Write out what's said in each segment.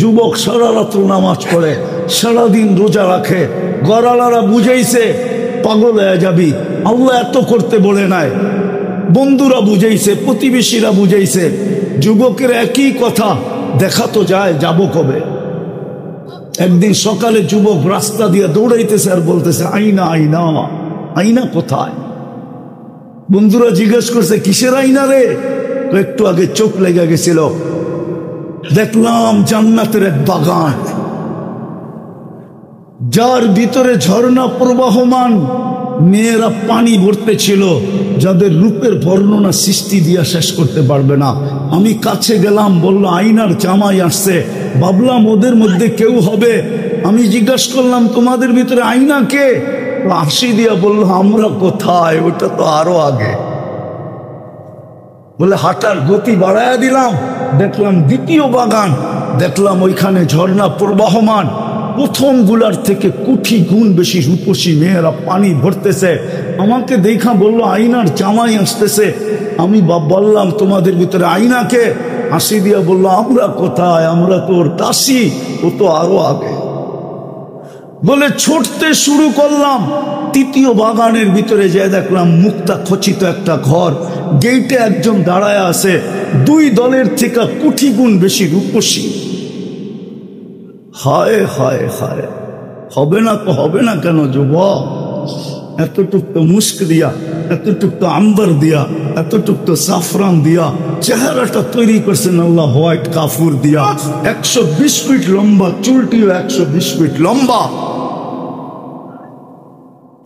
যুবক সারা রাত্র নামাজ পড়ে, সারাদিন রোজা রাখে, গড়ালারা বুঝাইছে পাগল হয়ে যাবি, আল্লাহ এত করতে বলে নাই। বন্ধুরা বুঝাইছে, প্রতিবেশীরা বুঝাইছে, যুবকের একই কথা, দেখা তো যায়, যাব কবে? একদিন সকালে যুবক রাস্তা দিয়ে দৌড়াইতেছে আর বলতেছে, আইনা আইনা, আইনা কোথায়? বন্ধুরা জিজ্ঞেস করছে, কিসের আইনা রে? একটু আগে চোখ লেগে গেছিল, দেখলাম জান্নাতের এক বাগান, যার ভিতরে ঝর্ণা প্রবাহমান, মেয়েরা পানি ভরতে ছিল, যাদের রূপের বর্ণনা সৃষ্টি দিয়া শেষ করতে পারবে না। আমি কাছে গেলাম, বলল আইনার জামাই আসছে। ভাবলাম ওদের মধ্যে কেউ হবে। আমি জিজ্ঞাসা করলাম, তোমাদের ভিতরে আইনা কে? হাসি দিয়া বলল, আমরা কোথায়, ওটা তো আরো আগে। বলে হাঁটার গতি বাড়ায়া দিলাম, দেখলাম দ্বিতীয় বাগান, দেখলাম ওইখানে ঝর্ণা প্রবাহমান, প্রথম গুলার থেকে কোটি গুণ বেশি রূপসী মেয়েরা পানি ভরতেছে। আমাকে দেখা বলল আইনার জামাই আসতেছে। আমি বললাম, তোমাদের ভিতরে আইনাকে? হাসি দিয়া বলল, আমরা কোথায়, আমরা তোর দাসী, ও তো আরো আগে। বলে ছুটতে শুরু করলাম, তৃতীয় বাগানের ভিতরে যে দেখলাম মুক্তা খচিত একটা ঘর, গেইটে একজন দাঁড়ায় আছে, দুই দলের থেকে কোটি গুণ বেশি রূপসী। হায় হায় হায়, হবে না তো হবে না কেন যুবক? এতটুক তো মুস্ক দিয়া, এতটুক তো আম্বার দিয়া, এতটুক তো সাফরান দিয়া চেহারাটা তৈরি করছেন আল্লাহ হোয়াইট কাফুর দিয়া। 120 ফিট লম্বা, চুলটিও 120 ফিট লম্বা,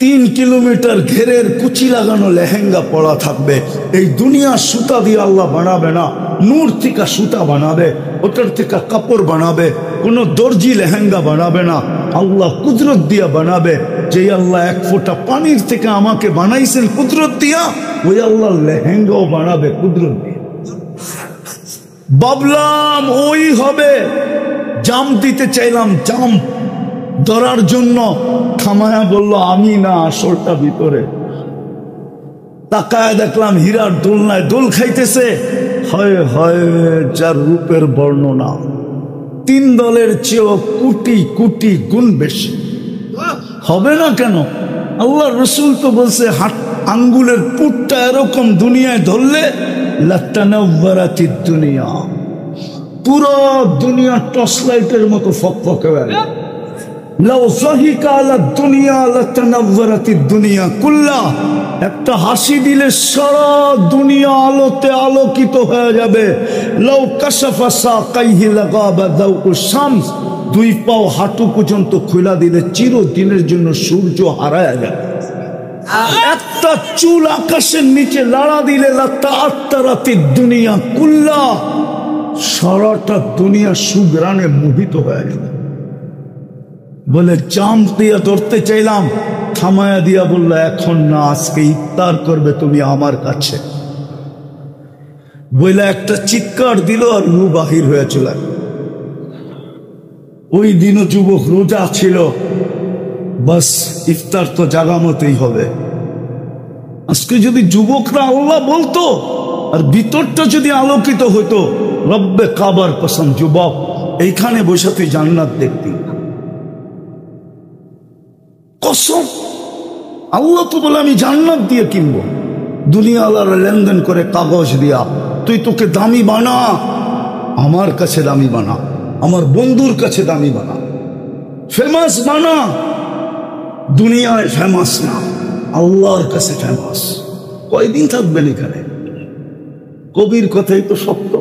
3 কিলোমিটার ঘেরের কুচি লাগানো লেহেঙ্গা পরা থাকবে। এই দুনিয়া সুতা দিয়ে আল্লাহ বানাবে না, নূর থেকে সুতা বানাবে, ওটার থেকে কাপড় বানাবে। কোনো দর্জি লেহেঙ্গা বানাবে না, আল্লাহ কুদরত দিয়া বানাবে। যে আল্লাহ 1 ফোঁটা পানির থেকে আমাকে বানাইছেন কুদরত দিয়া, ওই আল্লাহ লেহেঙ্গাও বানাবে কুদরত দিয়া। ভাবলাম ওই হবে, জাম দিতে চাইলাম, জাম ধরার জন্য থামায়া বলল, আমি না, আসলটা ভিতরে। তাকায় দেখলাম হীরার দোলনায় দোল খাইতেছে। হয় হয়, যার রূপের বর্ণনা 3 দলের চেয়েও কোটি কোটি গুণ বেশি। হবে না কেন? আল্লাহ রসুল তো বলছে, হাত আঙ্গুলের পুটটা এরকম দুনিয়ায় ধরলে লাতানাওয়ারাতিদ দুনিয়া, পুরো দুনিয়া টর্চ লাইটের মতো ফকফকে হয়ে গেল। লাউ যাহিকা আলা দুনিয়া লাতানাওয়ারাতিদ দুনিয়া কুল্লা, একটা হাসি দিলে সারা দুনিয়া আলোতে আলোকিত হয়ে যাবে। লাউ কাশাফা সাকাইহি লাগাবা দাউউ শামস, 2 পাও হাঁটু পর্যন্ত খোলা দিলে চিরদিনের জন্য সূর্য হারায় যাবে। একটা চুল আকাশের নিচে লাড়া দিলে লাতাআত্তারাতিদ দুনিয়া কুল্লা, সারাটা দুনিয়া সুগ্রানে মোহিত হয়ে যাবে। বলে জাম দিয়া ধরতে চাইলাম, থামায়া দিয়া বলল, এখন না, আজকে ইফতার করবে তুমি আমার কাছে। বলে একটা চিৎকার দিল আর রু বাহির হয়ে চলে। ওই দিনও যুবক রোজা ছিল, বাস ইফতার তো জাগামতেই হবে। আজকে যদি যুবকরা আল্লাহ বলতো আর ভিতরটা যদি আলোকিত হতো, রব্বে কাবার কসম যুবক, এইখানে বসে তুই জান্নাত দেখতি। কসম, আল্লাহ তো বলে আমি জান্নাত দিয়ে কিনবো। দুনিয়া আল্লাহর লেনদেন করে কাগজ দিয়া, তুই তোকে দামি বানা, আমার কাছে দামি বানা, আমার বন্ধুর কাছে দামি বানা, ফেমাস বানা। দুনিয়ায় ফেমাস না, আল্লাহর কাছে ফেমাস। কয়দিন থাকবেন এখানে? কবির কথাই তো সত্য।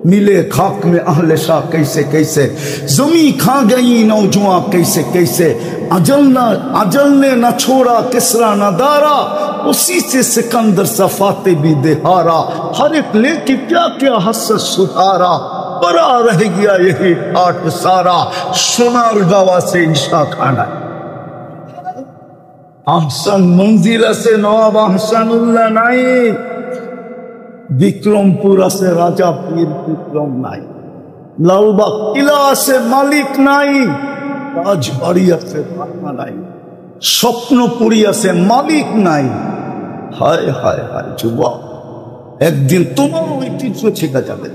मिले खाक में अहले शाह कैसे कैसे, जमी खा गई नौजुआ कैसे कैसे, अजल ने न छोड़ा किसरा न दारा, उसी से सिकंदर सफाते भी देहारा, हर एक लेके क्या क्या हसरत सुधारा, बड़ा रह गया यही आठ सारा, सोनार गावा से ईशा खाना। अहसन मंजिला से नवाब अहसनुल्लाह नाई, বিক্রমপুর আছে রাজা পীর বিক্রম নাই, লালবাগ কিলা আছে মালিক নাই, রাজবাড়ি আছে রাজা নাই, স্বপ্নপুরী আছে মালিক নাই। হায় হায় হায় যুবক, একদিন তোমার ঐতিহ্য ছেঁকা যাবে।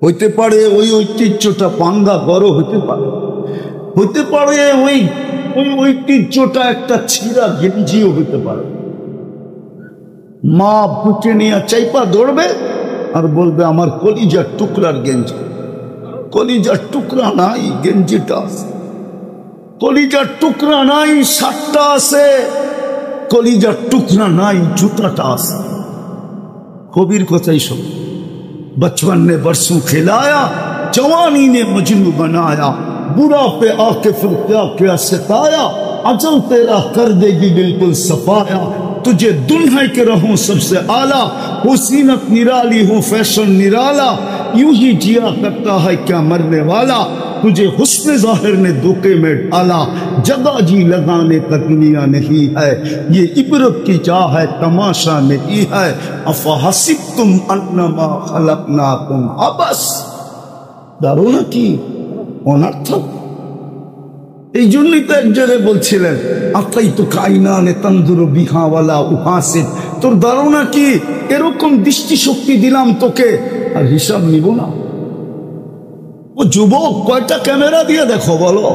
হইতে পারে ওই ঐতিহ্যটা পাঙ্গা বড় হতে পারে, হতে পারে ওই ওই ঐতিহ্যটা একটা ছিঁড়া গেঞ্জিও হতে পারে। মা বুকে নিয়ে চাইপা ধরবে আর বলবে আমার কলিজার টুকরার গেঞ্জি। কলিজার টুকরা নাই, গেঞ্জিটা আছে। কলিজার টুকরা নাই, শার্টটা আছে। কলিজার টুকরা নাই, জুতাটা আছে। কবির কথাই শোন, बचपन ने बरसों खिलाया, जवानी ने मजनू बनाया, बुरा पे आके फिर क्या क्या सताया, अजल तेरा कर देगी बिल्कुल सफाया, तुझे दुल्हन के रहूं सबसे आला, हो सीनत निराली हो फैशन निराला, यूं ही जिया करता है क्या मरने वाला, तुझे हुस्न जाहिर ने धोखे में डाला, जगह जी लगाने का दुनिया नहीं है, ये इबरत की चाह है तमाशा नहीं है, अफहसिबतुम अन्नमा खलकनाकुम अबस। ধারণা কি অনর্থক। এই জন্যই তো একজনে বলছিলেন আকাই তো কাইনানে তন্দুরু বিহাওয়ালা উহাসিব, তোর ধারণা কি এরকম দৃষ্টিশক্তি দিলাম তোকে আর হিসাব নিব না? ও যুবক, কয়টা ক্যামেরা দিয়ে দেখো বলো?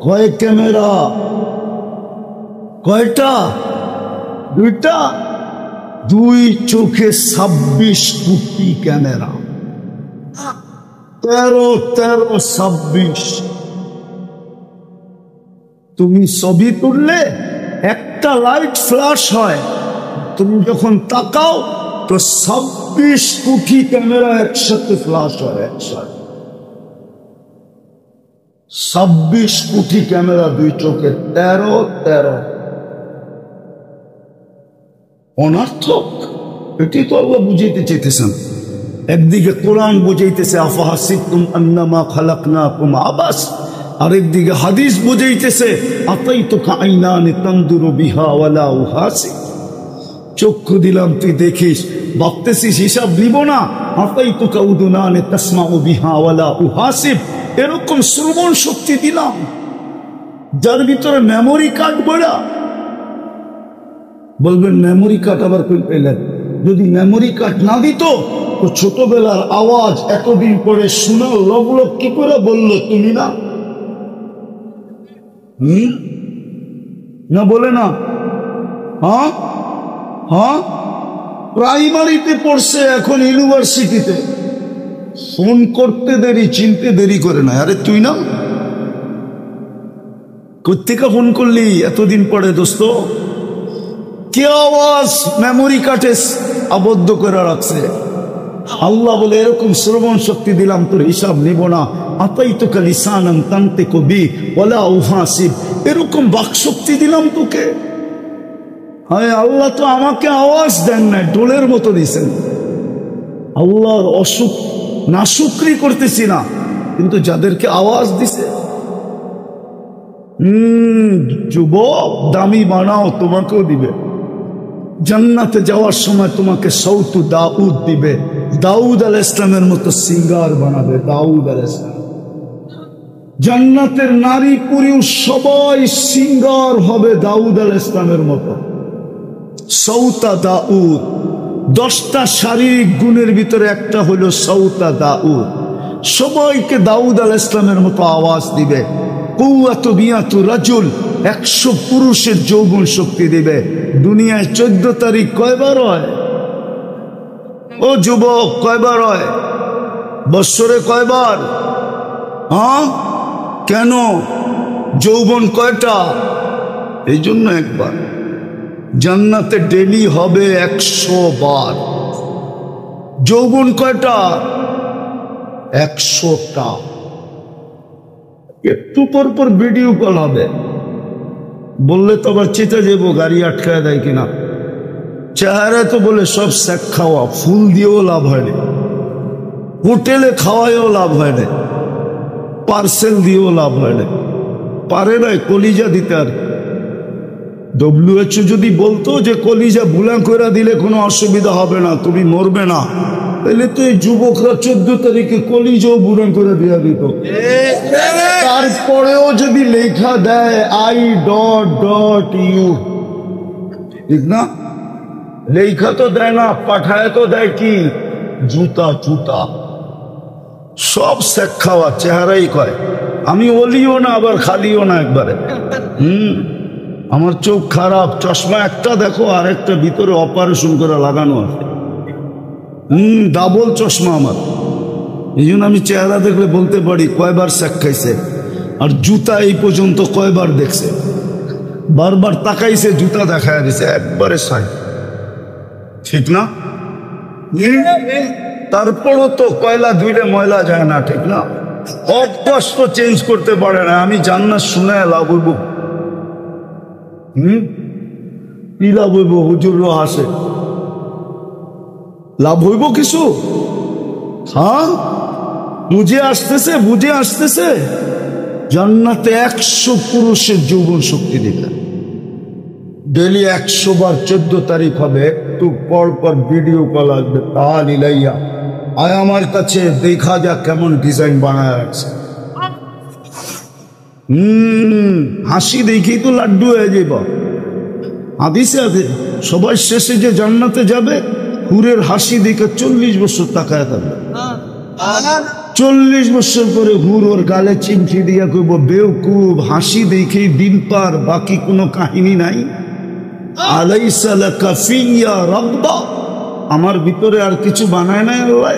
কয় ক্যামেরা? কয়টা? দুইটা। দুই চোখে 26 কোটি ক্যামেরা। 13 তুমি ছবি তুললে একটা লাইট ফ্ল্যাশ হয়, তুমি যখন তাকাও তো 26 কোটি ক্যামেরা একসাথে ফ্ল্যাশ হয়। একসাথে 26 কোটি ক্যামেরা দুই চোখে। 13 অনর্থক। এটি তো আল্লাহ বুঝাইতে চাইতেছেন। একদিকে কোরআন বুঝাইতেছে আফাহাসিবতুম আন্নামা খালাকনাকুম আবাস, আরেকদিকে হাদিস বুঝাইতেছে আতাইতুকা আইনানি তানদুরু বিহা ওয়ালা উহাসিব। চক্ষু দিলাম তুই দেখিস, ভাবতেছিস হিসাব নিব না। আতাইতুকা উদুনানি তাসমাউ বিহা ওয়ালা উহাসিব, এরকম শ্রবণ শক্তি দিলাম যার ভিতরে মেমোরি কার্ড বড়া। বলবেন মেমোরি কার্ড আবার কই পেলেন? যদি মেমোরি কার্ড না দিত তো ছোটবেলার আওয়াজ এতদিন পরে শোনার লগলগ কি করে বললো তুমি না? না বলে না? হ্যাঁ হ্যাঁ, প্রাইমারিতে পড়ছে, এখন ইউনিভার্সিটিতে। ফোন করতে দেরি, চিনতে দেরি করে না। আরে তুই না কোত্থেকে ফোন করলি এতদিন পরে দোস্ত? কে আওয়াজ মেমোরি কার্ডে আবদ্ধ করে রাখছে? আল্লাহ বলে এরকম শ্রবণ শক্তি দিলাম, তোর হিসাব নিব না। আতাইতুকা লিসানান তানতিকু বি ওয়ালা উহাসিব, এরকম বাকশক্তি দিলাম তোকে। হ্যাঁ, আল্লাহ তো আমাকে আওয়াজ দেন না, ডোলের মতো দিয়েছেন। আল্লাহর অসুখ নাশুকরি করতেছি না, কিন্তু যাদেরকে আওয়াজ দিছে। যুবক, দামি বানাও, তোমাকেও দিবে। জান্নাতে যাওয়ার সময় তোমাকে সৌতু দাউদ দিবে। দাউদ আলাইহিস সালামের মতো সিঙ্গার বানাবে। দাউদ আলাইহিস সালাম। জান্নাতের নারী পুরুষ সবাই সিঙ্গার হবে দাউদ আলাইহিস সালামের মতো। সৌতা দাউদ। 10টা শারীরিক গুণের ভিতরে একটা হলো সৌতা দাউদ। সবাইকে দাউদ আলাইহিস সালামের মতো আওয়াজ দিবে। কুওয়াতু বিয়াতু রাজুল, 100 পুরুষের যৌবন শক্তি দিবে। দুনিয়ায় 14 তারিখ কয়বার হয়? ও যুবক, কয়বার হয় বৎসরে? কয়বার? হ্যাঁ, কেন? যৌবন কয়টা? এই জন্য একবার। জান্নাতে ডেলি হবে 100 বার। যৌবন কয়টা? 100টা। একটু পর পর ভিডিও কল হবে, বললে তো আবার চেতে যাবো, গাড়ি আটকায় দেয় কিনা। চেহারা তো বলে সব শেখ খাওয়া, ফুল দিয়েও লাভ হয় না, হোটেলে খাওয়ায়ও লাভ হয় না, পার্সেল দিয়েও লাভ হয় না। পারে না কলিজা দিতে। আর WHO যদি বলতো যে কলিজা বুলা করে দিলে কোনো অসুবিধা হবে না, তুমি মরবে না, তাহলে তো এই যুবকরা 14 তারিখে কলিজাও বুড়া করে দিয়া দিত। তারপরেও যদি লেখা দেয় I.U, ঠিক না? লেখা তো দেয় না, পাঠায় তো দেয় কি? জুতা। জুতা সব শেখ খাওয়া, চেহারাই কয় আমি অলিও না আবার খালিও না একবারে। আমার চোখ খারাপ, চশমা একটা দেখো আর একটা ভিতরে অপারেশন করে লাগানো আছে। ডাবল চশমা আমার, এই জন্য আমি চেহারা দেখলে বলতে পারি কয়বার শেখ খাইছে। আর জুতা এই পর্যন্ত কয়বার দেখছে, বারবার তাকাইছে, জুতা দেখায় দিছে একবারে সাই, ঠিক না? তারপরও তো কয়লা ধুইলে ময়লা যায় না, ঠিক না? অভ্যাস তো চেঞ্জ করতে পারে না। আমি জান্নাত শুনে লাভ হইব? কি লাভ হইব? হুজুরও হাসে, লাভ হইব কিছু? হ্যাঁ, বুঝে আসতেছে, বুঝে আসতেছে। জান্নাতে 100 পুরুষের যৌবন শক্তি দিবে। ডেলি 100 বার 14 তারিখ হবে, একটু পর পর ভিডিও কল আসবে, তাল ইলাইয়া আয় আমার কাছে, দেখা যা কেমন ডিজাইন বানায় রাখছে। হাসি দেখেই তো লাড্ডু হয়ে যাইব। হাদিসে আছে সবাই শেষে যে জান্নাতে যাবে হুরের হাসি দেখে 40 বছর তাকায় থাকবে। 40 বছর পরে হুর ওর গালে চিমটি দিয়া কইব, বেওকুব, হাসি দেখেই দিন পার, বাকি কোনো কাহিনী নাই। আলাইসা লাকা ফিয়া রাব্বা, আমার ভিতরে আর কিছু বানায় নাই আল্লাহ,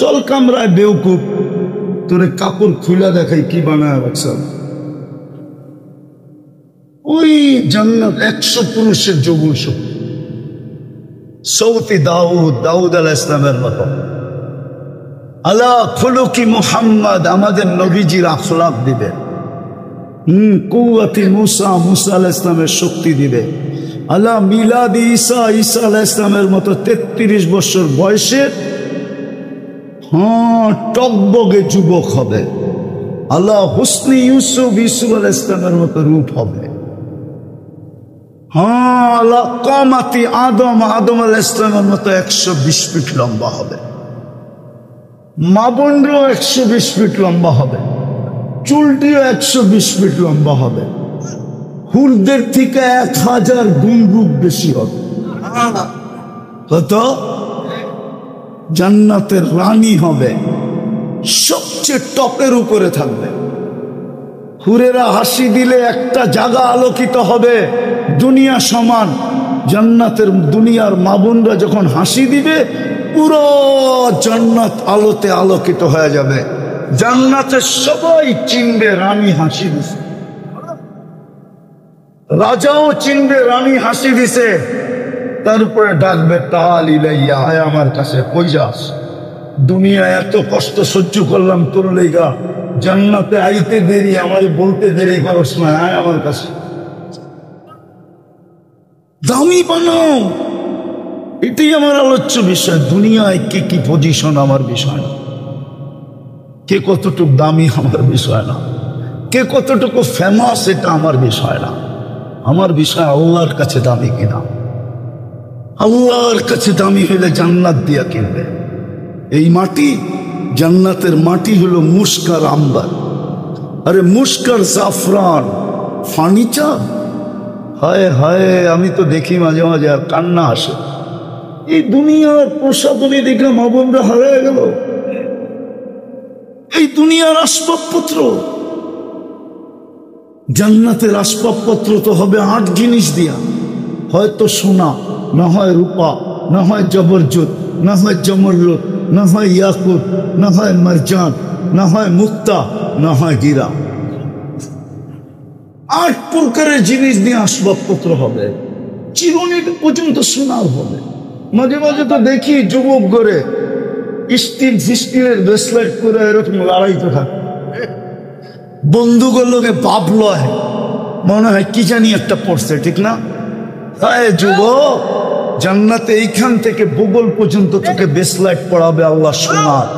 চল কামরায় বেওকুব, তোরে কাপড় খুলে দেখাই কি বানায় রাখছে। ওই জান্নাত 100 পুরুষের যৌবন শক্তি। সৌতি দাউদ, দাউদ আলাইহিস সালামের মতো। আলা খুলুকি মুহাম্মদ, আমাদের নবীজির আখলাক দিবে। কুওয়াতি মুসা, মুসা আলাইহিস সালামের শক্তি দিবে। আলা মিলাদি ঈসা, ঈসা আলাইহিস সালামের মতো 33 বছর বয়সে টকবগে যুবক হবে। আলা হুসনি ইউসুফ, ইউসুফ আলাইহিস সালামের মতো রূপ হবে। আলা কামাতি আদম, আদম আলাইহিস সালামের মতো 120 ফিট লম্বা হবে। মা বোনরাও 120 ফিট লম্বা হবে, চুলটিও 120 ফিট লম্বা হবে। হুরদের থেকে 1000 গুণ রূপ বেশি হবে। কত? জান্নাতের রানী হবে, সবচেয়ে টপের উপরে থাকবে। হুরেরা হাসি দিলে একটা জায়গা আলোকিত হবে দুনিয়া সমান। জান্নাতের দুনিয়ার মা বোনরা যখন হাসি দিবে পুরো জান্নাত আলোতে আলোকিত হয়ে যাবে। জান্নাতের সবাই চিনবে রানী হাসি দিছে, রাজাও চিনবে রানী হাসি দিছে। তারপরে ডাকবে তাল ইলাইয়া, আয় আমার কাছে, কই যাস? দুনিয়া এত কষ্ট সহ্য করলাম তোর লেগা, জান্নাতে আইতে দেরি, আমার বলতে দেরি করস না, আয় আমার কাছে। দামি বানাও, এটাই আমার আলোচ্য বিষয়। দুনিয়ায় কে কি পজিশন আমার বিষয় না, কে কতটুকু দামি আমার বিষয় না, কে কতটুকু ফেমাস এটা আমার বিষয় না। আমার বিষয় আল্লাহর কাছে দামি কিনা। আল্লাহর কাছে দামি হলে জান্নাত দিয়া কিনবে। এই মাটি, জান্নাতের মাটি হলো মুস্কার আম্বার, আরে মুস্কার জাফরান, ফার্নিচার। হায় হায়, আমি তো দেখি মাঝে মাঝে আর কান্না আসে। এই দুনিয়ার প্রসাদনী দেখে মা বোনরা হারিয়ে গেল। এই দুনিয়ার আসবাবপত্র, জান্নাতের আসবাবপত্র তো হবে 8 জিনিস দিয়া, হয়তো সোনা, না হয় রূপা, না হয় জবরজত, না হয় জমরজত, না হয় ইয়াকুত, না হয় মারজান, না হয় মুক্তা, না হয় হীরা। 8 প্রকারের জিনিস দিয়ে আসবাবপত্র হবে। চিরুনি পর্যন্ত সোনার হবে। মাঝে মাঝে তো দেখি যুবক করে স্টিলের ব্রেসলেট করে এরকম লড়াইতে থাকে, বন্ধুগুলোকে বাপ লয়, মনে হয় কি জানি একটা পড়ছে, ঠিক না? হ্যাঁ যুবক, জান্নাতে এইখান থেকে বগল পর্যন্ত তোকে ব্রেসলেট পড়াবে আল্লাহ সোনার।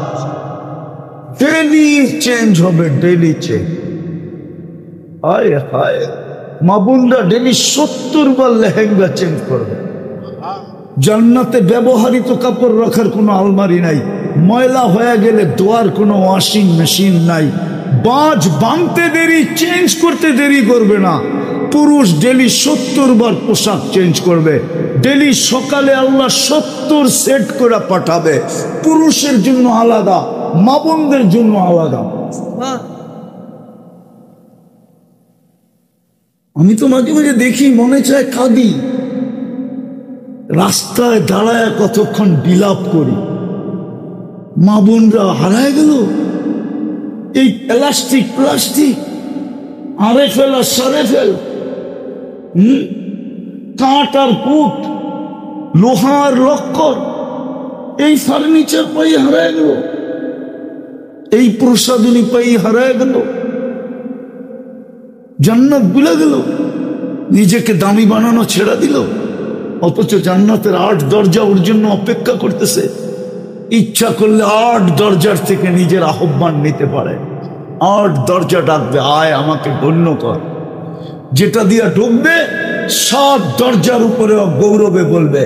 ডেলি চেঞ্জ হবে, ডেলি চেঞ্জ। হায় হায়, মা বোনরা ডেলি 70 বার লেহেঙ্গা চেঞ্জ করবে। জান্নাতে ব্যবহৃত কাপড় রাখার কোনো আলমারি নাই, ময়লা হয়ে গেলে ধোয়ার কোনো ওয়াশিং মেশিন নাই। বাজ বাঁধতে দেরি, চেঞ্জ করতে দেরি করবে না। পুরুষ ডেলি 70 বার পোশাক চেঞ্জ করবে। ডেলি সকালে আল্লাহ 70 সেট করে পাঠাবে, পুরুষের জন্য আলাদা, মা বোনদের জন্য আলাদা। আমি তো মাঝে মাঝে দেখি, মনে চায় কাঁদি, রাস্তায় দাঁড়ায় কতক্ষণ বিলাপ করি। মা বোনরা হারায় গেল। এই প্লাস্টিক আরে ফেল আর সারে ফেল, কাঠ আর কুট, লোহার লক্কর, এই ফার্নিচার পাই হারায় গেল, এই প্রসাধনী পাই হারায় গেল, জান্নাত ভুলে গেল, নিজেকে দামি বানানো ছেড়ে দিল। অথচ জান্নাতের 8 দরজা ওর জন্য অপেক্ষা করতেছে। ইচ্ছা করলে 8 দরজার থেকে নিজের আহ্বান নিতে পারে। 8 দরজা ডাকবে, আয় আমাকে গণ্য কর। যেটা দিয়া ঢুকবে 7 দরজার উপরে গৌরবে বলবে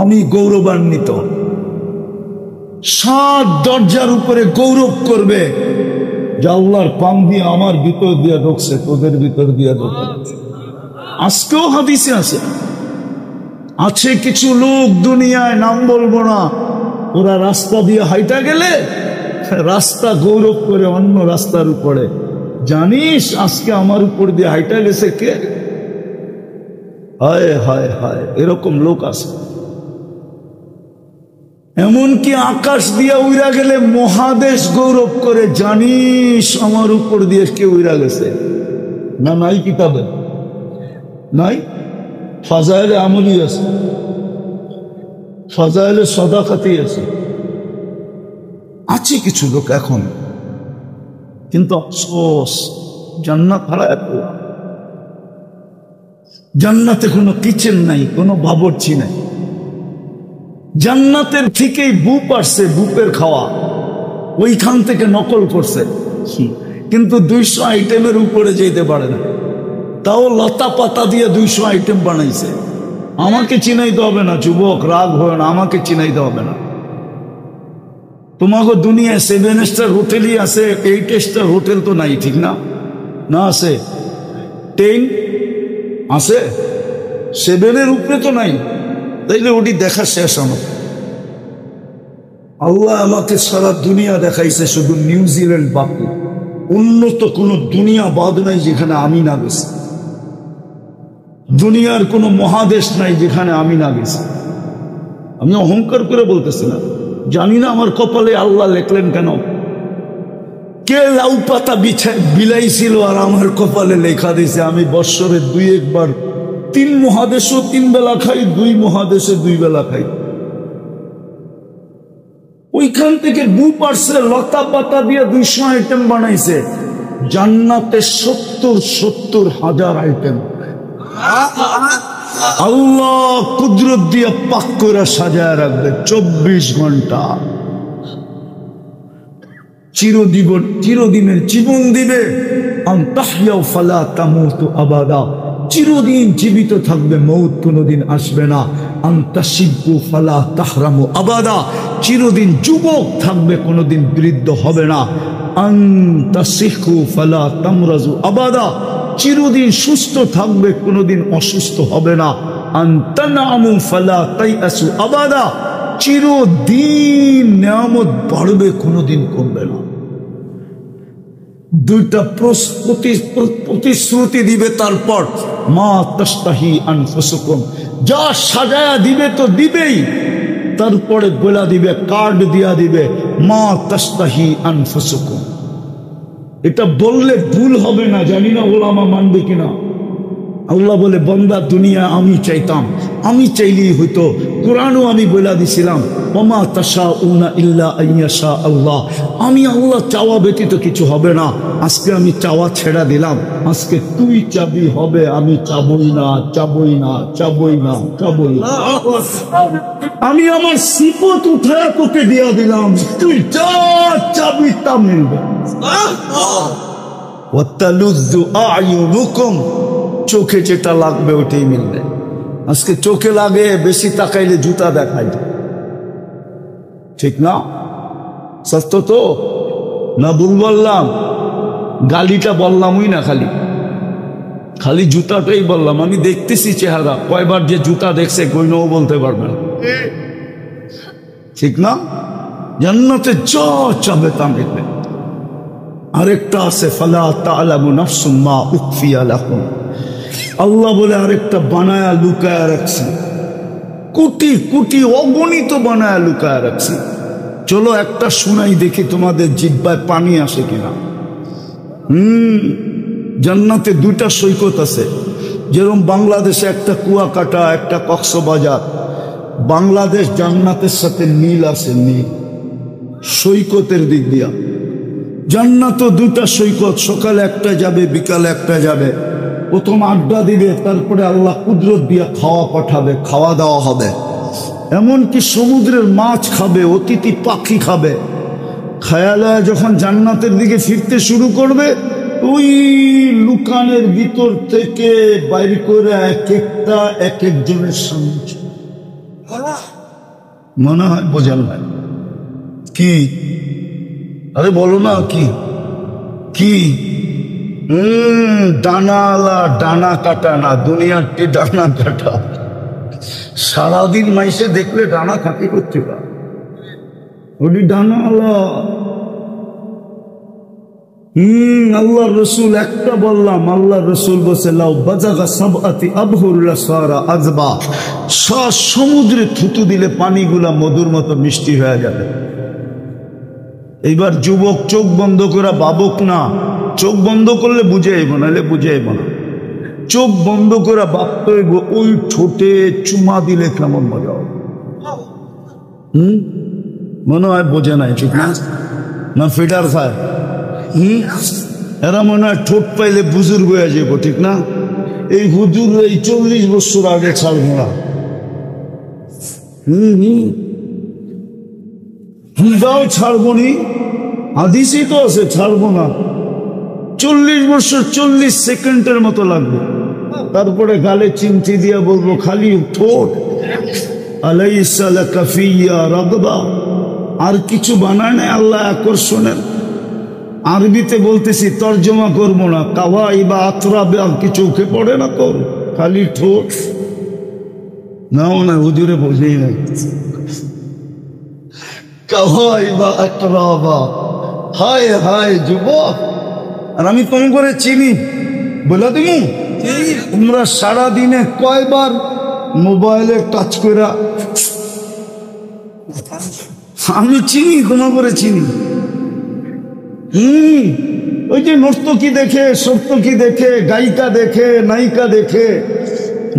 আমি গৌরবান্বিত। 7 দরজার উপরে গৌরব করবে যে আল্লাহর পাম দিয়ে আমার ভিতর দিয়া ঢুকছে, তোদের ভিতর দিয়া ঢুকছে। আজকেও হাদিসে আছে কিছু লোক দুনিয়ায়, নাম বলবো না, ওরা রাস্তা দিয়ে হাইটা গেলে রাস্তা গৌরব করে অন্য রাস্তার উপরে। জানিস আজকে আমার উপর দিয়ে হাইটা গেছে কে? হায় হায় হায়, এরকম লোক আছে। এমনকি আকাশ দিয়ে উইরা গেলে মহাদেশ গৌরব করে, জানিস আমার উপর দিয়ে কে উইরা গেছে? না, নাই কিতাবে নাই। ফাজাইলে আমলি আছে, ফাজাইলে সাদাকাতি আছে কিছু লোক এখন। কিন্তু আফসোস, জান্নাত হারায় গেল। জান্নাতে কোনো কিচেন নাই, কোনো বাবুর্চি নাই। জান্নাতের থেকেই বুপ আসছে, বুপের খাওয়া ওইখান থেকে নকল করছে, কিন্তু 200 আইটেমের উপরে যেতে পারে না। তাও লতা পাতা দিয়ে 200 আইটেম বানাইছে। আমাকে চিনাইতে হবে না, যুবক রাগ হয় না, আমাকে চিনাইতে হবে না। তোমাকে দুনিয়ায় 7 স্টার হোটেলই আছে, 8 স্টার হোটেল তো নাই, ঠিক না? না আছে 10 আছে, 7-এর উপরে তো নাই। তাইলে ওটি দেখা শেষ আমার। আল্লাহ আমাকে সারা দুনিয়া দেখাইছে, শুধু নিউজিল্যান্ড বাকি, উন্নত কোন দুনিয়া বাদ নাই যেখানে আমি না গেছি। দুনিয়ার কোন মহাদেশ নাই যেখানে আমি না গেছি। আমি অহংকার করে বলতেছি না, জানি না আমার কপালে আল্লাহ লেখলেন কেন। কে লাউ পাতা বিলাইছিল আর আমার কপালে লেখা দিয়েছে আমি বৎসরে 2-1 বার 3 মহাদেশও 3 বেলা খাই, 2 মহাদেশে 2 বেলা খাই। ওইখান থেকে 2% লতা পাতা দিয়ে 200 আইটেম বানাইছে। জান্নাতে 70 হাজার আইটেম আল্লাহ কুদরত দিয়ে পাক করে সাজায় রাখবে 24 ঘন্টা। চিরদিনের জীবন দিবে, আবাদা, চিরদিন জীবিত থাকবে, মৌত কোনদিন আসবে না। আন্তাশিবু ফালা তাহরামু আবাদা, চিরদিন যুবক থাকবে, কোনদিন বৃদ্ধ হবে না। আন্তাসিহু ফালা তামরাজু আবাদা, চিরদিন সুস্থ থাকবে, কোনদিন অসুস্থ হবে না। আনতানামু ফালা তাইয়াসু আবাদা, চিরদিন নিয়ামত বাড়বে, কোনদিন কমবে না। 2টা প্রতিশ্রুতি দিবে, তারপর মা তাস্তাহি আনফুসুকুম, যা সাজায়া দিবে তো দিবেই, তারপরে বলা দিবে, কার্ড দিয়া দিবে, মা তাস্তাহি আনফুসুকুম। এটা বললে ভুল হবে না, জানি না ওলামা মানবে কিনা। আল্লাহ বলে, বান্দা দুনিয়া আমি চাইতাম, আমি চাইলেই হইতো। কোরআনও আমি বলে দিছিলাম, ওমা তাশাউনা ইল্লা আইয়াশা আল্লাহ, আমি আল্লাহ চাওয়া ব্যতীত কিছু হবে না। আজকে আমি চাওয়া ছেড়া দিলাম, আজকে তুই চাবি হবে, আমি চাবই না, চাবই না, চাবই না, চাবই না। আমি আমার সিপত উঠায় তোকে দিয়া দিলাম, তুই যা চাবি তা মিলবে। ওয়াতালুযু আ'য়ুনুকুম, চোখে যেটা লাগবে ওটাই মিলবে। আজকে চোখে লাগে, বেশি তাকাইলে জুতা দেখাই, ঠিক না? সত্য তো না? ভুল বললাম? গালিটা বললামই না, খালি জুতাটাই বললাম। আমি দেখতেছি চেহারা, কয়বার যে জুতা দেখছে কইনও বলতে পারবে না, ঠিক না? জান্নাতে যা চাবে তা মিলবে। আরেকটা আছে ফালা তা'লামু নাফসুম মা উখফিয়া লাহুম, আল্লাহ বলে আরেকটা বানায়া লুকায়া রাখছি, কোটি কোটি অগণিত বানায়া লুকায়া রাখছি। চলো একটা শুনাই দেখি তোমাদের জিহ্বায় পানি আসে কিনা। জান্নাতে দুইটা সৈকত আছে, যেরকম বাংলাদেশে একটা কুয়াকাটা, একটা কক্সবাজার। বাংলাদেশ জান্নাতের সাথে মিল আছে, মিল সৈকতের দিক দিয়া। জান্নাতও দুটা সৈকত, সকালে একটা যাবে, বিকালে একটা যাবে। প্রথম আড্ডা দিবে, তারপরে আল্লাহ কুদরত দিয়া খাওয়া পাঠাবে, খাওয়া দাওয়া হবে। এমনকি সমুদ্রের মাছ খাবে, অতিথি পাখি খাবে। খায়ালায় যখন জান্নাতের দিকে ফিরতে শুরু করবে, ওই লুকানের ভিতর থেকে বাইর করে এক একটা এক একজনের সামনে মনে হয় বোঝাল ভাই কি? আরে বলো না কি কি? ডানালা ডানা কাটা না, দুনিয়াটি ডানা কাটা। সারাদিন মাইসে দেখলে ডানা খাতি করতে পার, ওটি ডানালা। আল্লাহ রসুল একটা বললাম, আল্লাহ রসুল বলছে লাউ বাজাগা সাবআতি আবহুরুল্লাহ সারা আজবা, সমুদ্রে থুতু দিলে পানিগুলা মধুর মতো মিষ্টি হয়ে যাবে। এইবার যুবক চোখ বন্ধ করে ভাবুক না, চোখ বন্ধ করলে বুঝে আইব, নাহলে বুঝে আইব না। চোখ বন্ধ করে ভাবতে হইব ওই ঠোঁটে চুমা দিলে কেমন মজা হবে। মনে হয় বোঝে নাই, ঠিক না? না ফিটার খায়। এরা মনে হয় ঠোঁট পাইলে বুজুর্গ হয়ে যাব, ঠিক না? এই হুজুর এই 40 বছর আগে ছাড়বো না। হুদাও ছাড়বো নি, হাদিসই তো আছে ছাড়বো না। 40 বছর 40 সেকেন্ডের মতো লাগবে, তারপরে গালে চিমটি দিয়া বলবো খালি ঠোঁট। আলাইসা লাকা ফিয়া রাগবা, আর কিছু বানায় নাই আল্লাহ আকর্ষণের। আরবিতে বলতেছি, তর্জমা করবো না। কাওয়াই বা আতরাবে আর কি চোখে পড়ে না তোর? খালি ঠোঁট। নাও না, হুজুরে বোঝেই নাই। কাওয়াই বা আতরাবা, হায় হায় যুবক। আর আমি কম করে চিনি বলে তুমি, তোমরা সারাদিনে কয়বার মোবাইলে টাচ করে? আমি চিনি, কম করে চিনি। ওই যে নর্তকী দেখে, সর্তকী দেখে, গায়িকা দেখে, নায়িকা দেখে,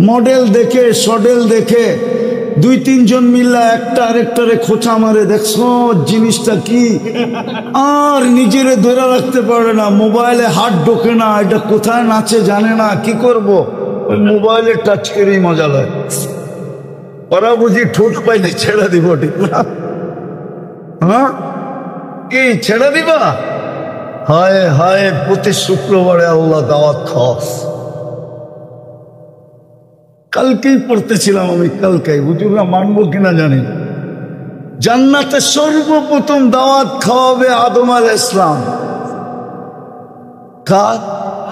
মডেল দেখে, সডেল দেখে, 2-3 জন মিল্লা একটা আরেকটারে খোঁচা মারে, দেখছো জিনিসটা কি? আর নিজেরে ধরে রাখতে পারে না, মোবাইলে হাত ঢোকে না, এটা কোথায় নাচে জানে না, কি করব? ওই মোবাইলে টাচ করেই মজা লাগে। ওরা বুঝি ঠোঁট পাইলে ছেড়ে দিব, ঠিক না? হ্যাঁ, কি ছেড়ে দিবা? হায় হায়, প্রতি শুক্রবারে আল্লাহ দাওয়াত খাওয়াস। কালকেই পড়তেছিলাম আমি, কালকেই, হুজুররা মানবো কিনা জানি। জান্নাতে সর্বপ্রথম দাওয়াত খাওয়াবে আদম আলাইহিস সালাম। কার?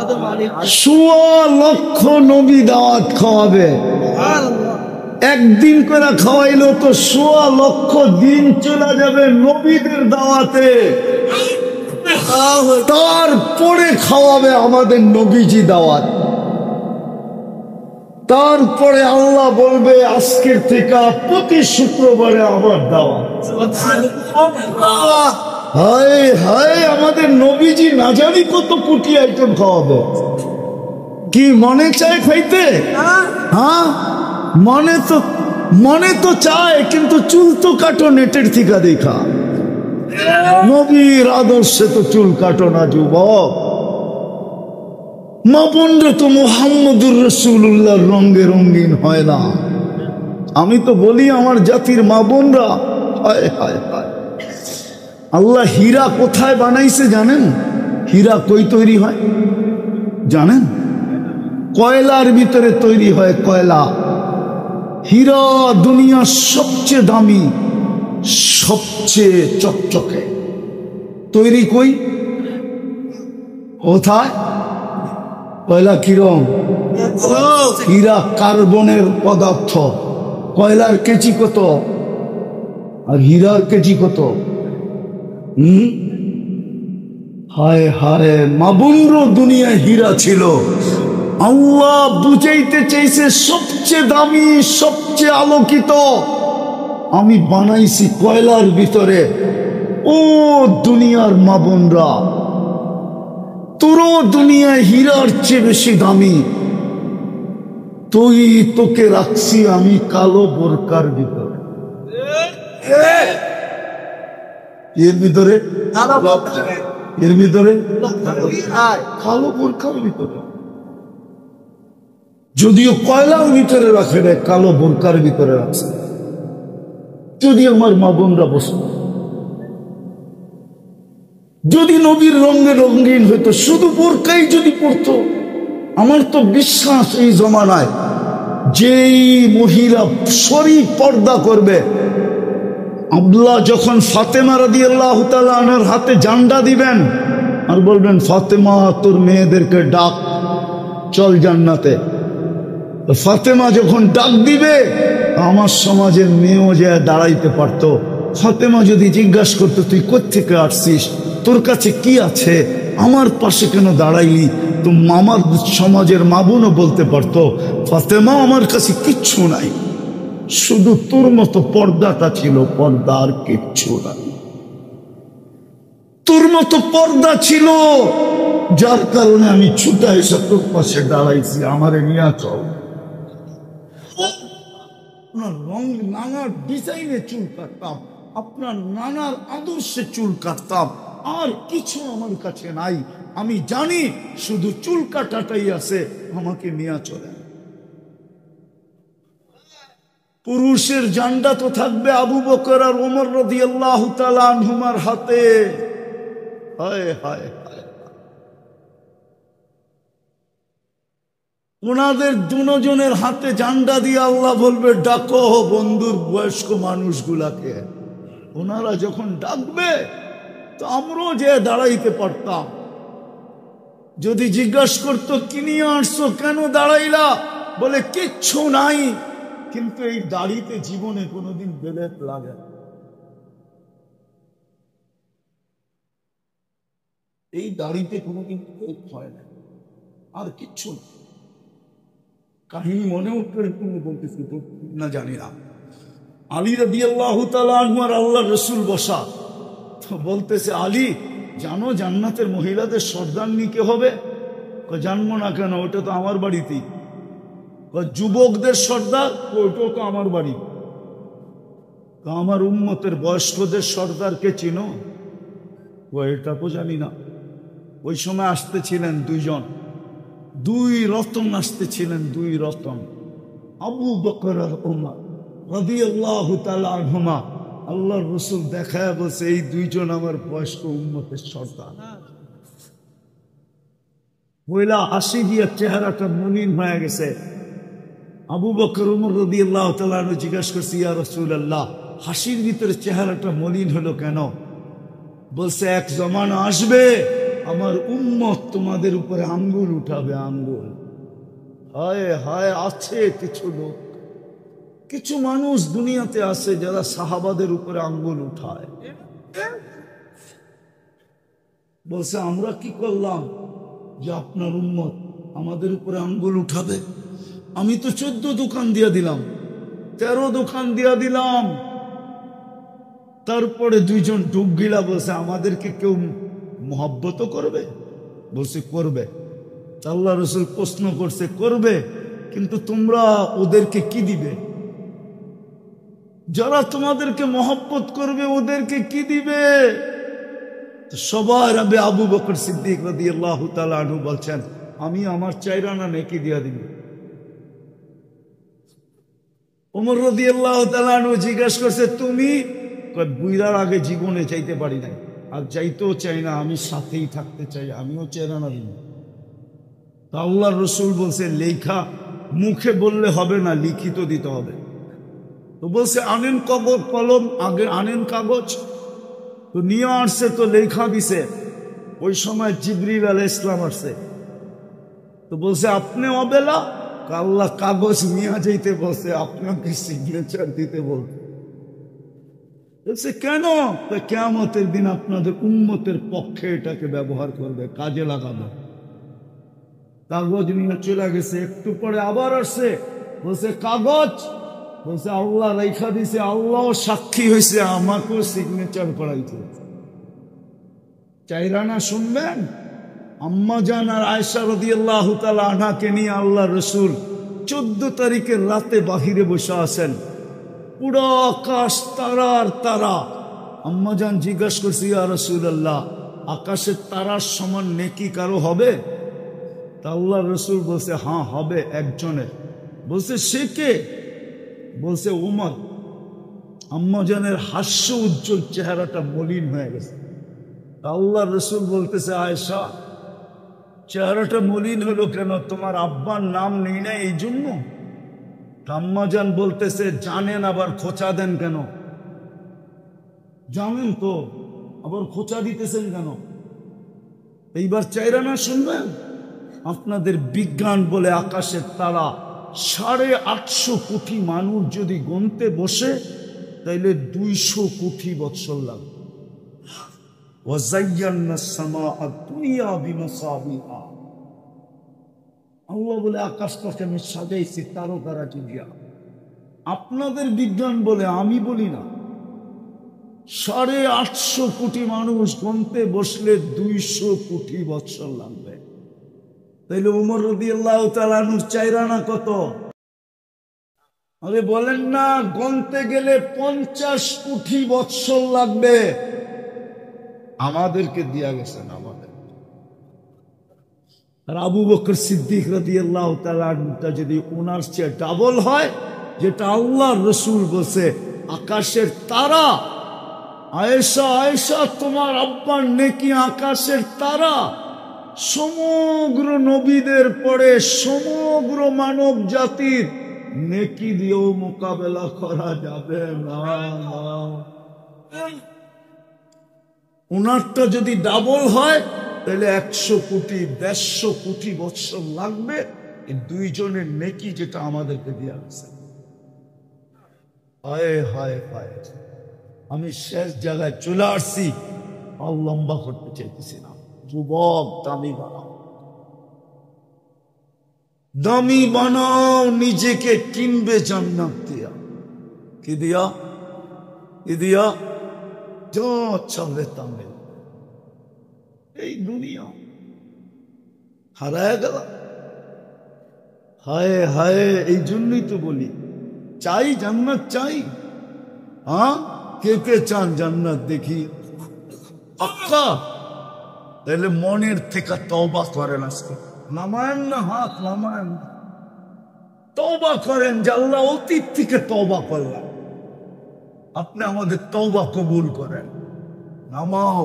1.25 লক্ষ নবী দাওয়াত খাওয়াবে। একদিন করে খাওয়াইলেও তো 1.25 লক্ষ দিন চলে যাবে নবীদের দাওয়াতে। তারপরে খাওয়াবে আমাদের নবীজি দাওয়াত। তারপরে আল্লাহ বলবে আজকের থেকে প্রতি শুক্রবারে আমার দাওয়াত। হায় হায়, আমাদের নবীজি না জানি কত কোটি আইটেম খাওয়াবে। কি মনে চায় খাইতে? হ্যাঁ, মনে তো চায়, কিন্তু চুল তো কাটো নেটের থেকে দেখা। নবীর আদর্শে তো চুল কাটো না যুবক। মা বোনরা তো মুহাম্মদুর রাসূলুল্লাহর রঙে রঙিন হয় না। আমি তো বলি আমার জাতির মা বোনরা, হায় হায় হায়। আল্লাহ হীরা কোথায় বানাইছে জানেন? হীরা কই তৈরি হয় জানেন? কয়লার ভিতরে তৈরি হয়, কয়লা। হীরা দুনিয়ার সবচেয়ে দামি, সবচেয়ে চকচকে। তৈরি কই? কোথায়? কয়লা কিরম? হীরা কার্বনের পদার্থ। কয়লার কেজি কত আর হীরার কেজি কত? হায় হায়, মা বোনরও দুনিয়ায় হীরা ছিল। আল্লাহ বুঝাইতে চাইছে সবচেয়ে দামি, সবচেয়ে আলোকিত আমি বানাইছি কয়লার ভিতরে। ও দুনিয়ার মা বোনরা, তোরও দুনিয়ায় হীরার চেয়ে বেশি দামি। তোকে রাখছি আমি কালো বোরকার ভিতরে। এর ভিতরে কালো বোরকার ভিতরে, যদিও কয়লার ভিতরে রাখে রে, কালো বোরকার ভিতরে রাখছে। যদি আমার মা বোনরা বসত, যদি নবীর রঙে রঙিন হইতো, শুধু বোরকাই যদি পড়তো, আমার তো বিশ্বাস এই জমানায় যেই মহিলা শরীফ পর্দা করবে, আব্দুল্লাহ যখন ফাতেমা রাদিয়াল্লাহু তাআলা আনহার হাতে জান্ডা দিবেন আর বলবেন, ফাতেমা তোর মেয়েদেরকে ডাক, চল জান্নাতে। ফাতেমা যখন ডাক দিবে, আমার সমাজের মেয়েও যে দাঁড়াইতে পারতো। ফাতেমা যদি জিজ্ঞাসা করতো, তুই কোত্থেকে আসছিস, তোর কাছে কি আছে, আমার পাশে কেন দাঁড়াইলি, তো আমার সমাজের মা বোনও বলতে পারতো, ফাতেমা আমার কাছে কিচ্ছু নাই, শুধু তোর মতো পর্দাটা ছিল, পর্দা আর কিচ্ছু নাই। তোর মতো পর্দা ছিল, যার কারণে আমি ছুটা এসে তোর পাশে দাঁড়াইছি, আমারে নিয়ে চল। আপনার রং নানার ডিজাইনে চুল কাটতাম, আপনার নানার আদর্শে চুল কাটতাম, আর কিছু আমার কাছে নাই। আমি জানি শুধু চুল কাটাটাই আছে, আমাকে নিয়ে চলে। পুরুষের জান্ডা তো থাকবে আবু বকর আর ওমর রাদিয়াল্লাহু তাআলা আনহুমার হাতে। হায় হায় হায়, ওনাদের দুজনের হাতে জান্ডা দিয়ে আল্লাহ বলবে, ডাকো বন্ধুর বয়স্ক মানুষগুলাকে। ওনারা যখন ডাকবে তো আমরাও যে দাঁড়াইতে পারতাম। যদি জিজ্ঞাসা করতো, কি নিয়ে আসছো, কেন দাঁড়াইলা, বলে কিচ্ছু নাই, কিন্তু এই দাড়িতে জীবনে কোনোদিন বেলেট লাগে না। এই দাড়িতে কোনোদিন বেলেট হয় না, আর কিচ্ছু না। কাহিনী মনে উঠবে, তুমি বলতেছি না জানি না। আলী রাদিয়াল্লাহু তাআলা আনহু আর আল্লাহর রাসূল বসা, তো বলতেছে, আলী জানো জান্নাতের মহিলাদের সর্দারনি কে হবে? জানবো না কেন, ওটা তো আমার বাড়িতেই। যুবকদের সর্দার, ওটাও তো আমার বাড়ি। আমার উম্মতের বয়স্কদের সর্দারকে চিনো? এটা তো জানি না। ওই সময় আসতেছিলেন দুইজন, দুই রতন আসতেছিলেন, দুই রতন, আবু বকর আর ওমর রাদিয়াল্লাহু তাআলা আনহুমা। আল্লাহর রাসূল দেখায় বলছে, এই দুইজন আমার বয়স্ক উম্মতের সর্দার। বইলা হাসি দিয়ে চেহারাটা মলিন হয়ে গেছে। আবু বকর ওমর রাদিয়াল্লাহু তাআলা আনহু জিজ্ঞাসা করছে, ইয়া রাসূলুল্লাহ, হাসির ভিতরে চেহারাটা মলিন হলো কেন? বলছে, এক জমানা আসবে আমার উম্মত তোমাদের উপরে আঙ্গুল উঠাবে, আঙ্গুল। হায় হায়, আছে কিছু লোক, কিছু মানুষ দুনিয়াতে আছে যারা সাহাবাদের উপরে আঙ্গুল উঠায়। বলছে, আমরা কি করলাম যে আপনার উম্মত আমাদের উপরে আঙ্গুল উঠাবে? আমি তো 14 দোকান দিয়া দিলাম, 13 দোকান দিয়া দিলাম। তারপরে দুইজন ডুব গিলা বলছে, আমাদেরকে কেউ মহব্বত করবে? বলছে, করবে। আল্লাহ রাসূল প্রশ্ন করছে, করবে, কিন্তু তোমরা ওদেরকে কি দিবে? যারা তোমাদেরকে মহব্বত করবে ওদেরকে কি দিবে? সবার আগে আবু বকর সিদ্দিক রাদিয়াল্লাহু তাআলা আনহু বলছেন, আমি আমার চাইরানা নেকি দিয়া দিব। ওমর রাদিয়াল্লাহু তাআলা আনহু জিজ্ঞাসা করছে, তুমি? বুইরার আগে জীবনে চাইতে পারি নাই, আর চাইতেও চাই না, আমি সাথেই থাকতে চাই, আমিও চাইরানা দিব। তা আল্লাহর রাসূল বলছে, লেখা মুখে বললে হবে না, লিখিত দিতে হবে। তো বলছে, আনেন কাগজ কলম, আগে আনেন কাগজ। তো নিয়ে আসছে, তো লেখা দিছে। ওই সময় জিবরিল আলাইহিস সালাম আসছে, তো বলছে, আপনি অবেলা? আল্লাহ কাগজ নিয়ে যাইতে বলছে, আপনাকে সিগনেচার দিতে বলছে। বলছে কেন? কিয়ামতের দিন আপনাদের উম্মতের পক্ষে এটাকে ব্যবহার করবে, কাজে লাগাবে। কাগজ নিয়ে চলে গেছে, একটু পরে আবার আসছে, বলছে কাগজ, বলছে আল্লাহ রেখা দিছে, আল্লাহ সাক্ষী হয়েছে, আমাকেও সিগনেচার করাইছে। চাইরানা শুনবেন? আম্মা জান আর আয়েশা রাদিয়াল্লাহু তাআলা আনহাকে নিয়ে আল্লাহ রসুল 14 তারিখের রাতে বাহিরে বসে আছেন, পুরো আকাশ তারা আর তারা। আম্মা জান জিজ্ঞাসা করছি, ইয়া রাসূলুল্লাহ, আকাশের তারার সমান নেকি কারো হবে? তা আল্লাহ রসুল বলছে হ্যাঁ হবে একজনের। বলছে সে কে? বলছে উমর। আম্মা জানের হাস্য উজ্জ্বল চেহারাটা মলিন হয়ে গেছে। আল্লাহ রসুল বলতেছে আয়েশা, চেহারাটা মলিন হলো কেন? তোমার আব্বার নাম নেই না এই জন্য? আম্মা জান বলতেছে জানেন, আবার খোঁচা দেন কেন? জানেন তো, আবার খোঁচা দিতেছেন কেন? এইবার চাইরানা শুনবেন? আপনাদের বিজ্ঞান বলে আকাশের তারা 850 কোটি মানুষ যদি গুনতে বসে, তাইলে 200 কোটি বৎসর লাগবে। আল্লাহ বলে আকাশটাকে আমি সাজাইছি তারকারা দিয়া। আপনাদের বিজ্ঞান বলে, আমি বলি না। 850 কোটি মানুষ গুনতে বসলে 200 কোটি বৎসর লাগবে। তাইলে উমর রাদিয়াল্লাহু তাআলা আনহুর চাইরানা কত? আরে বলেন না, গুনতে গেলে 50 কোটি বৎসর লাগবে। আমাদেরকে দিয়া গেছেন আমাদের। আর আবু বকর সিদ্দিক রাদিয়াল্লাহু তাআলা আনহুটা যদি ওনার চেয়ে ডাবল হয়, যেটা আল্লাহর রাসূল বলছে আকাশের তারা। আয়েশা, আয়েশা, তোমার আব্বার নেকি আকাশের তারা। সমগ্র নবীদের পরে সমগ্র মানব জাতির নেকি দিয়েও মোকাবেলা করা যাবে না। ওনারটা যদি ডাবল হয়, তাহলে 100 কোটি 150 কোটি বৎসর লাগবে এই দুইজনের নেকি যেটা আমাদেরকে দেওয়া হয়েছে। হায় হায় হায়, আমি শেষ জায়গায় চলে আসছি, আর লম্বা করতে চাইতেছি না। যুবক, দামি বানাও, দামি বানাও, নিজেকে কিনবে জান্নাত দিয়া। কি দিয়া? কি দিয়া? যা চলে তামে। এই দুনিয়া হারায় গেল। হায় হায়, এই জন্যই তো বলি চাই জান্নাত, চাই। হ্যাঁ, কে কে চান জান্নাত? দেখি পাক্কা। তাহলে মনের থেকে তওবা করেন, আজকে নামায়েন না, হাত নামায়েন, তওবা করেন যে আল্লাহ অতীত থেকে তওবা করলাম, আপনি আমাদের তওবা কবুল করেন। নামাও,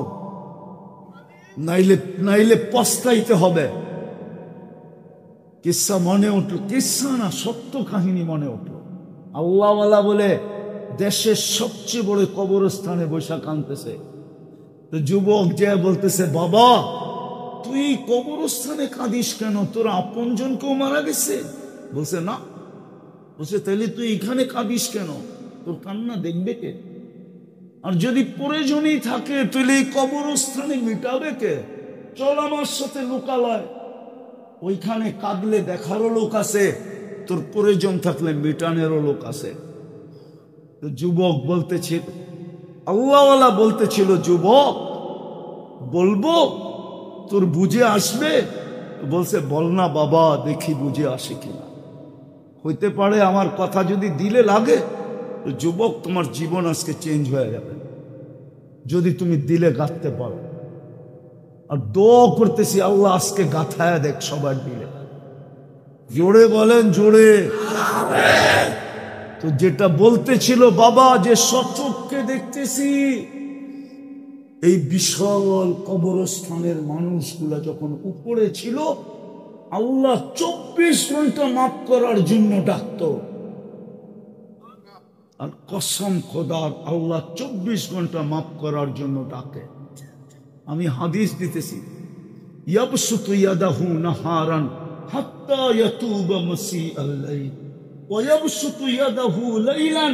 নাইলে পস্তাইতে হবে। কিসা মনে উঠলো, কিসা না সত্য কাহিনী মনে উঠলো। আল্লাহওয়ালা বলে দেশের সবচেয়ে বড় কবরস্থানে বৈশা কাঁদতেছে। তো যুবক যে বলতেছে, বাবা তুই কবরস্থানে কাঁদিস কেন? তোর আপনজন কেউ মারা গেছে? বলছে না। বলছে তাহলে তুই এখানে কাঁদিস কেন? তোর কান্না দেখবে কে? আর যদি প্রয়োজনই থাকে তাহলে এই কবরস্থানে মিটাবে কে? চল আমার সাথে লোকালয়, ওইখানে কাঁদলে দেখারও লোক আছে, তোর প্রয়োজন থাকলে মিটানেরও লোক আছে। তো যুবক বলতেছিল, আল্লাহওয়ালা বলতেছিল, যুবক বলবো তোর বুঝে আসবে? বলছে বল না বাবা, দেখি বুঝে আসে কিনা। হইতে পারে আমার কথা যদি দিলে লাগে, তো যুবক তোমার জীবন আজকে চেঞ্জ হয়ে যাবে, যদি তুমি দিলে গাঁথতে পারো। আর দোয়া করতেছি আল্লাহ আজকে গাঁথায় দেখ সবার দিলে। জোরে বলেন, জোরে। তো যেটা বলতেছিল বাবা, যে সচক্ষে দেখতেছি এই বিশাল কবরস্থানের মানুষগুলা যখন উপরে ছিল, আল্লাহ 24 ঘন্টা মাফ করার জন্য ডাকত। আর কসম খোদার, আল্লাহ 24 ঘন্টা মাফ করার জন্য ডাকে। আমি হাদিস দিতেছি, ইয়াবসুতু ইয়াদাহু নাহারান হাত্তা ইয়াতুবা মাসিআল লাইল ওয়া ইয়াবসুতু ইয়াদাহু লাইলান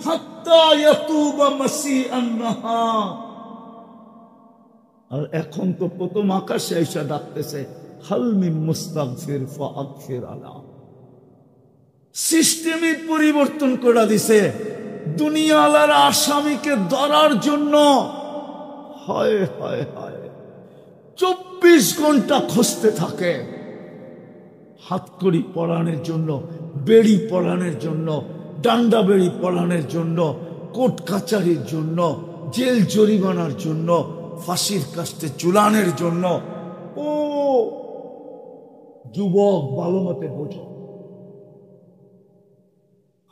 হাত্তা হাত্তা ইয়াতুবা মাসিআন নাহার। আর এখন তো প্রথম আকাশে এসে ডাকতেছে, হাল মিন মুস্তাগফির ফাগফির আলা। সিস্টেমই পরিবর্তন করে দিছে দুনিয়ালার আসামিকে ধরার জন্য। হায় হায় হায়, 24 ঘন্টা খুঁজতে থাকে হাতকড়ি পরানোর জন্য, বেড়ি পরানোর জন্য, ডান্ডা বেড়ি পরানোর জন্য, কোর্ট কাচারির জন্য, জেল জরিমানার জন্য, ফাঁসির কাস্তে ঝুলানোর জন্য। ও যুবক, ভালো মতে বোঝো।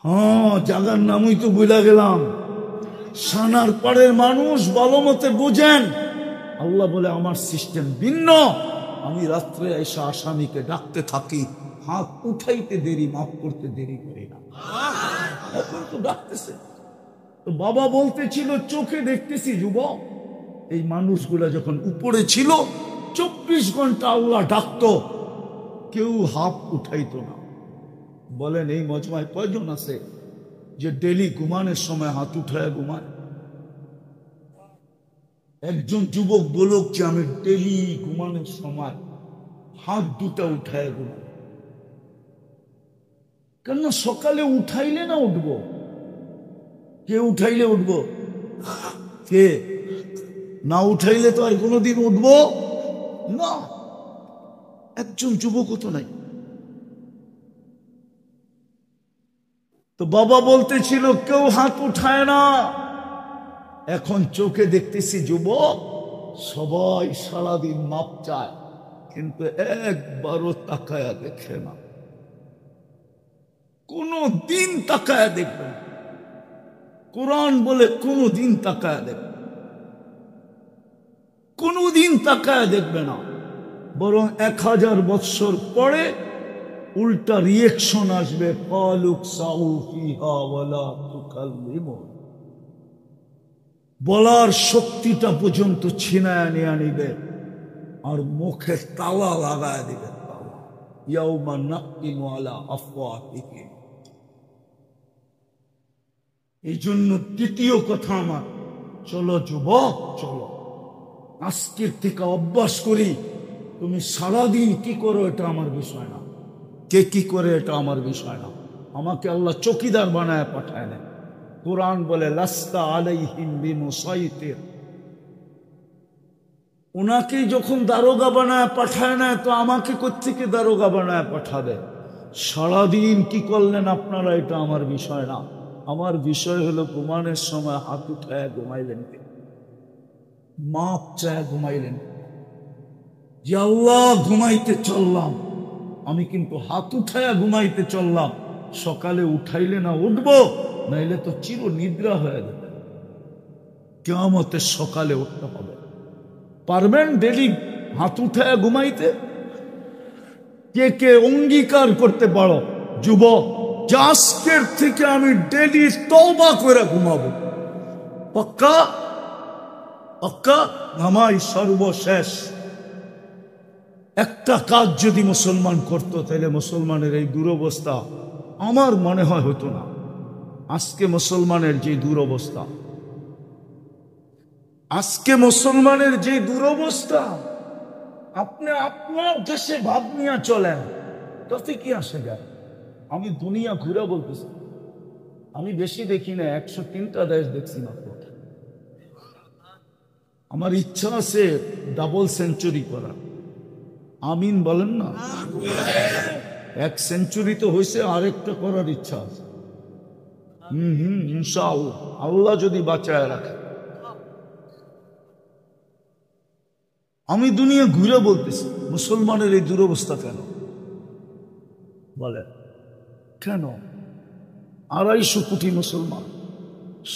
হ্যাঁ, জাগার নামই তো ভুলে গেলাম। সানার পাড়ের মানুষ ভালো মতে বোঝেন। আল্লাহ বলে আমার সিস্টেম ভিন্ন। আমি রাত্রে এসে আসামিকে ডাকতে থাকি, হাত উঠাইতে দেরি, মাফ করতে দেরি করি না। এখন তো ডাকতেছে। তো বাবা বলতেছিল চোখে দেখতেছি যুবক, এই মানুষগুলা যখন উপরে ছিল 24 ঘন্টা আল্লাহ ডাকতো, কেউ হাত উঠাইতো না। বলেন এই মজমায় কয়জন আছে যে ডেলি ঘুমানোর সময় হাত উঠায় ঘুমায়? একজন যুবক বলুক যে আমি ডেলি ঘুমানোর সময় হাত দুটা উঠায় ঘুমাই। কেন? সকালে উঠাইলে না উঠবো? কে উঠাইলে উঠবো? কে? না উঠাইলে তো আর কোনোদিন উঠবো না। একজন যুবকও তো নাই। তো বাবা বলতেছিল কেউ হাত উঠায় না। এখন চোখে দেখতেছি যুবক সবাই সারাদিন মাপ চায়, কিন্তু একবারও তাকায়া দেখে না। কোনো দিন তাকায়া দেখবে না। কোরআন বলে কোনো দিন তাকায়া দেখবে, কোনোদিন তাকায়া দেখবে না। বরং 1000 বৎসর পরে উল্টা রিয়েকশন আসবে, কালুক সাউ ফিহা ওয়ালা তুকাল্লিমুন। বলার শক্তিটা পর্যন্ত ছিনায় নিয়ে নিবে আর মুখে তালা লাগায় দিবে। ইয়াউমা নাকিমু আলা আফওয়াহিহিম। এই জন্য তৃতীয় কথা আমার, চলো যুবক চলো, আজকের থেকে অভ্যাস করি। তুমি সারাদিন কি করো এটা আমার বিষয় না, কে কি করে এটা আমার বিষয় না। আমাকে আল্লাহ চৌকিদার বানায় পাঠায় না। কোরআন বলে লাস্তা আলাইহিম বিমুসাইতির। ওনাকে যখন দারোগা বানায় পাঠায় না, তো আমাকে কোত্থেকে দারোগা বানায় পাঠাবে? সারাদিন কি করলেন আপনারা এটা আমার বিষয় না। আমার বিষয় হলো ঘুমানোর সময় হাত উঠায় ঘুমাইলেন, মাপ চায় ঘুমাইলেন। যে আল্লাহ ঘুমাইতে চললাম, আমি কিন্তু হাত উঠায়া ঘুমাইতে চললাম। সকালে উঠাইলে না উঠবো, নাইলে তো চির নিদ্রা হয়ে যাবে। কিয়ামতের সকালে উঠতে হবে। পারবেন ডেলি হাত উঠায়া ঘুমাইতে? কে কে অঙ্গীকার করতে পারো যুবক যে আজকের থেকে আমি ডেলি তওবা করে ঘুমাবো? পাক্কা? পাক্কা? নামাই সর্বশেষ। একটা কাজ যদি মুসলমান করতো, তাহলে মুসলমানের এই দুরবস্থা আমার মনে হয় হতো না। আজকে মুসলমানের যে দুরবস্থা, আজকে মুসলমানের যে দুরবস্থা, আপনি আপনার দেশে ভাব নিয়ে চলেন, তাতে কি আসে যায়? আমি দুনিয়া ঘুরে বলতেছি, আমি বেশি দেখি না, 103টা দেশ দেখছি মাত্র। আমার ইচ্ছা আছে ডাবল সেঞ্চুরি করার। আমিন বলেন না? 1 সেঞ্চুরি তো হয়েছে, আরেকটা করার ইচ্ছা আছে। ইনশাআল্লাহ, আল্লাহ যদি বাঁচায় রাখে। আমি দুনিয়া ঘুরে বলতেছি, মুসলমানের এই দুরবস্থা কেন? বলে কেন? 250 কোটি মুসলমান,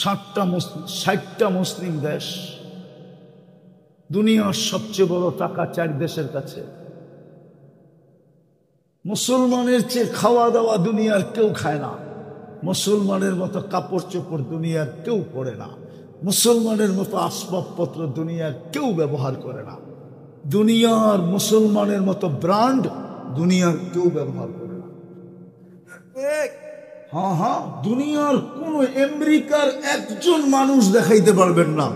60টা মুসলিম দেশ, দুনিয়ার সবচেয়ে বড় টাকা 4 দেশের কাছে। মুসলমানের চেয়ে খাওয়া দাওয়া দুনিয়ার কেউ খায় না। মুসলমানের মতো কাপড় চোপড় দুনিয়ার কেউ পরে না। মুসলমানের মতো আসবাবপত্র দুনিয়ার কেউ ব্যবহার করে না। দুনিয়ার মুসলমানের মতো ব্র্যান্ড দুনিয়ার কেউ ব্যবহার করে না। হ্যাঁ হ্যাঁ, দুনিয়ার কোন আমেরিকার একজন মানুষ দেখাইতে পারবেন না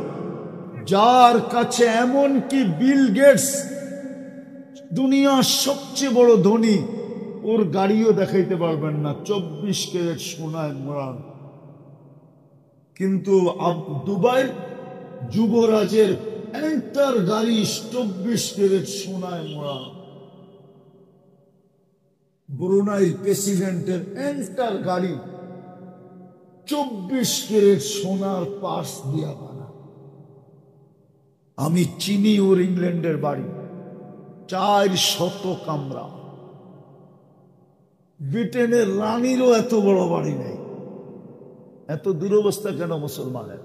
যার কাছে, এমনকি বিল গেটস দুনিয়ার সবচেয়ে বড় ধনী, ওর গাড়িও দেখাইতে পারবেন না 24 ক্যারেট সোনায় মোড়ানো। কিন্তু দুবাইয়ের যুবরাজের এন্টার গাড়ি 24 ক্যারেট সোনায় মোড়ানো। ব্রুনাই প্রেসিডেন্টের এন্টার গাড়ি 24 ক্যারেট সোনার পার্স দিয়া বানা। আমি চিনি ওর ইংল্যান্ডের বাড়ি 400 কামরা। ব্রিটেনের রানীরও এত বড় বাড়ি নেই। এত দুরবস্থা কেন মুসলমানের?